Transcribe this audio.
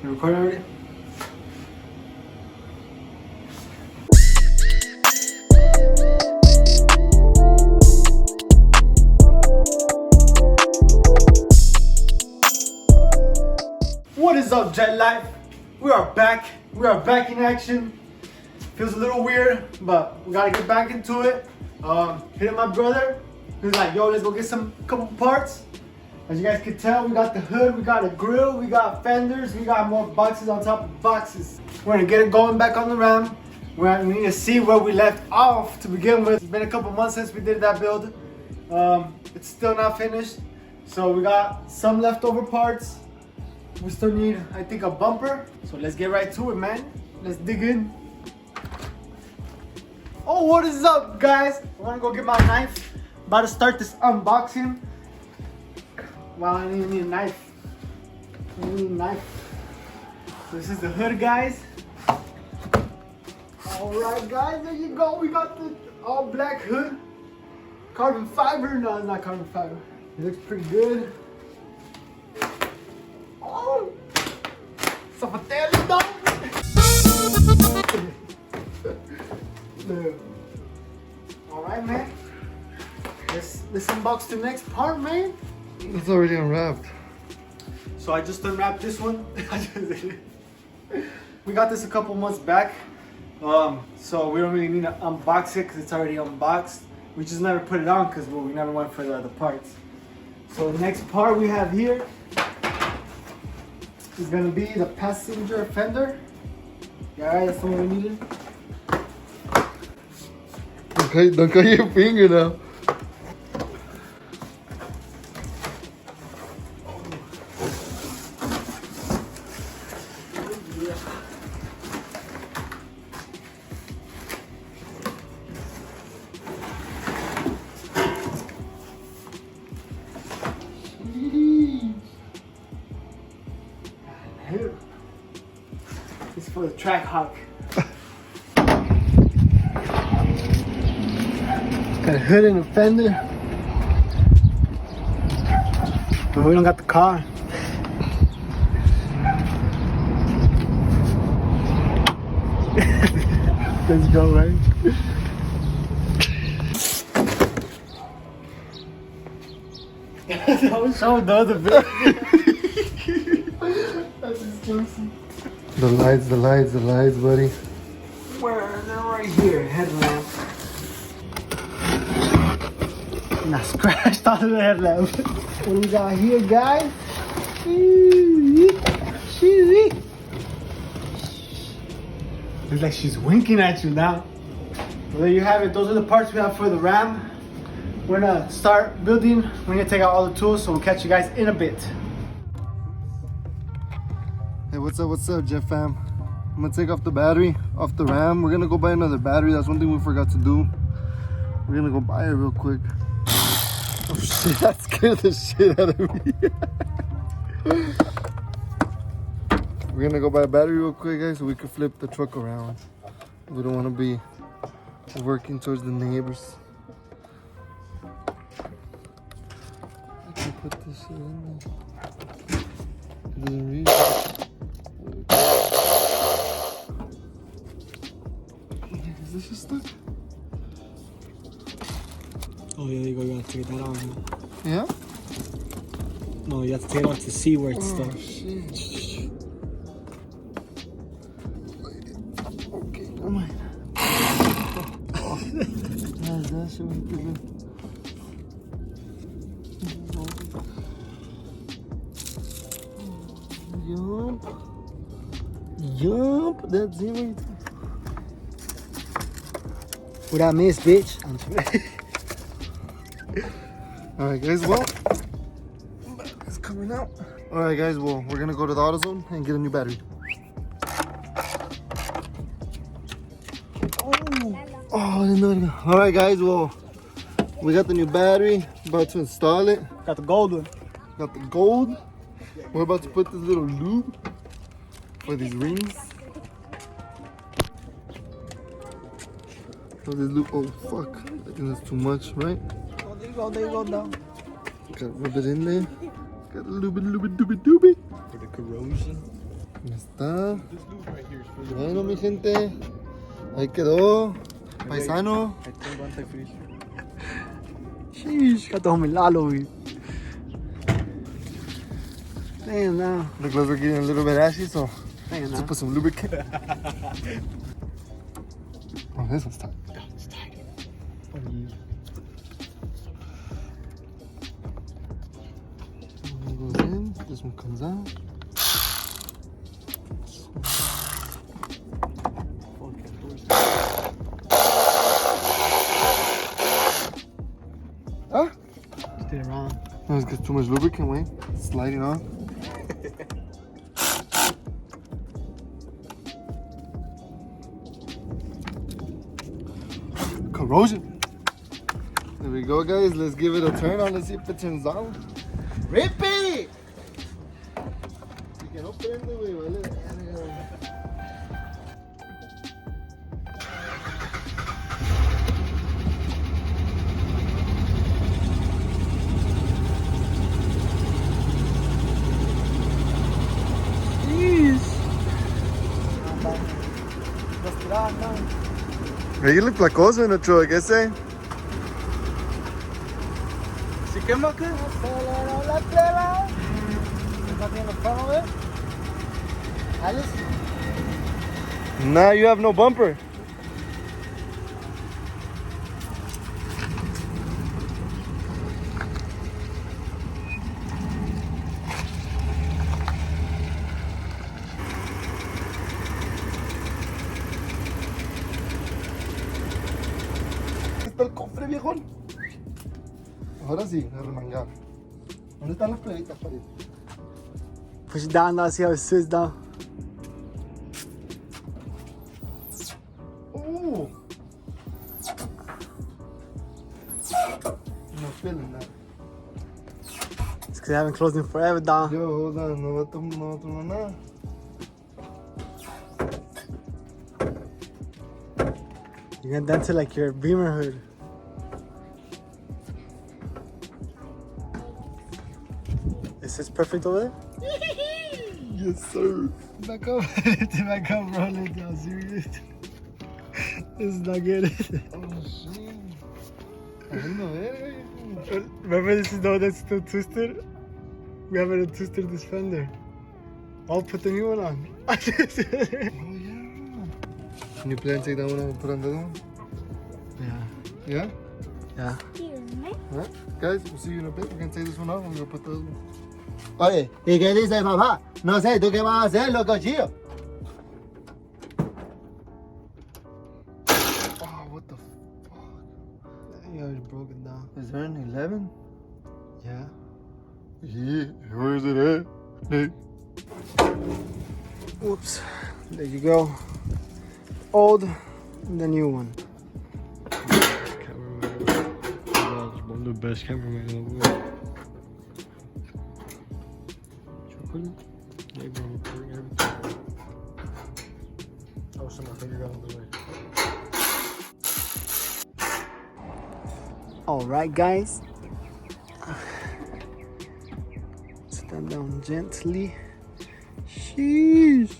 You recording already? What is up, Jet Life? We are back. We are back in action. Feels a little weird, but we gotta get back into it. Hit my brother. He was like, yo, let's go get some couple parts. As you guys can tell, we got the hood, we got a grill, we got fenders, we got more boxes on top of boxes. We're gonna get it going back on the Ram. We need to see where we left off to begin with. It's been a couple months since we did that build. It's still not finished. So we got some leftover parts. We still need, I think, a bumper. So let's get right to it, man. Let's dig in. Oh, what is up, guys? I wanna go get my knife. About to start this unboxing. Wow, I didn't need a knife. I need a knife. So this is the hood, guys. Alright, guys, there you go. We got the all black hood. Carbon fiber. No, it's not carbon fiber. It looks pretty good. Oh! Zapatero, dog! Alright, man. Let's unbox the next part, man. It's already unwrapped. So I just unwrapped this one. We got this a couple months back. So we don't really need to unbox it because it's already unboxed. We just never put it on because we never went for the other parts. So the next part we have here is gonna be the passenger fender. Yeah, that's the one we needed. Okay, don't cut your finger now. It's for the track hawk. Got a hood and a fender. But we don't got the car. Let's go, right? I was showing the other bit. That's disgusting. The lights, buddy. Where? They're right here. Headlamp. And I scratched out of the headlamp. What do we got here, guys? Looks like she's winking at you now. Well, there you have it. Those are the parts we have for the Ram. We're gonna start building. We're gonna take out all the tools, so we'll catch you guys in a bit. Hey, what's up, Jeff fam? I'm gonna take off the battery off the Ram. We're gonna go buy another battery. That's one thing we forgot to do. We're gonna go buy it real quick. Oh shit, that scared the shit out of me. We're gonna go buy a battery real quick, guys, so we can flip the truck around. We don't wanna be working towards the neighbors. I can put this shit in there. It doesn't read. Is this just stuck? Oh yeah, you gotta take that off. Yeah? No, you have to take it off to see where it's stuck. Shit. Okay, never mind. That shit was good. Yup, that's it. What I miss, bitch? Alright, guys, well, it's coming out. Alright, guys, well, we're gonna go to the AutoZone and get a new battery. Oh, I didn't know that. Alright, guys, well, we got the new battery, about to install it. Got the gold one. Got the gold. We're about to put this little loop for these rings. So this loop, oh fuck, I think that's too much, right? Oh, there you go now. Gotta rub it in there. Got a little bit doobie. For the corrosion. Ya está. Bueno, mi gente. Ahí quedó. Paisano. Ahí tengo antifreeze. Sheesh, got the homie Lalo. Damn now. Look like we're getting a little bit ashy, so Damn let's now. put some lubricant. Oh, this one's tight. One goes in, this one comes out. Huh? Just did it wrong. No, it's got too much lubricant, Wayne. It's sliding off. Corrosion. There we go, guys. Let's give it a turn on. Let's see if it turns on. Rip it! You can open it, güey, vale. Hey, you look placoso in a truck, ese. ¿Sí quema qué? La pleba. ¿Estás viendo front of it? Alice? Nah, you have no bumper. ¿Está el cofre, viejón? Ahora sí, a remangar. ¿Dónde están las plebitas, pariente? Push it down now, see how it sits down. Ooh. No feeling that. It's because I haven't closed it forever down. Yo, hold on, no va a tomar nada. You're gonna dance it like your Beamer hood. Is this perfect over there? Yes, sir. Back up, back up, bro. I'm serious. This is not good. Oh, shit. Bueno, Remember, this is the one that's still twisted? We haven't twisted this fender. I'll put the new one on. Oh, yeah. Can you play and take that one and put on the other one? Yeah. Yeah? Yeah. Alright, guys, we'll see you in a bit. We're gonna take this one off and we're gonna put the other one. Oye, ¿y qué dice papá? No sé, ¿tú qué vas a hacer, locochillo? Oh, what the fuck? Yeah, it's broken down. Is there an 11? Yeah. Yeah, where is it at? Hey. Whoops. There you go. Old, the new one. I'm the best cameraman in the world. Yeah, bro, recording everything. I was trying to figure out the way. Alright, guys. Stand down gently. Sheesh.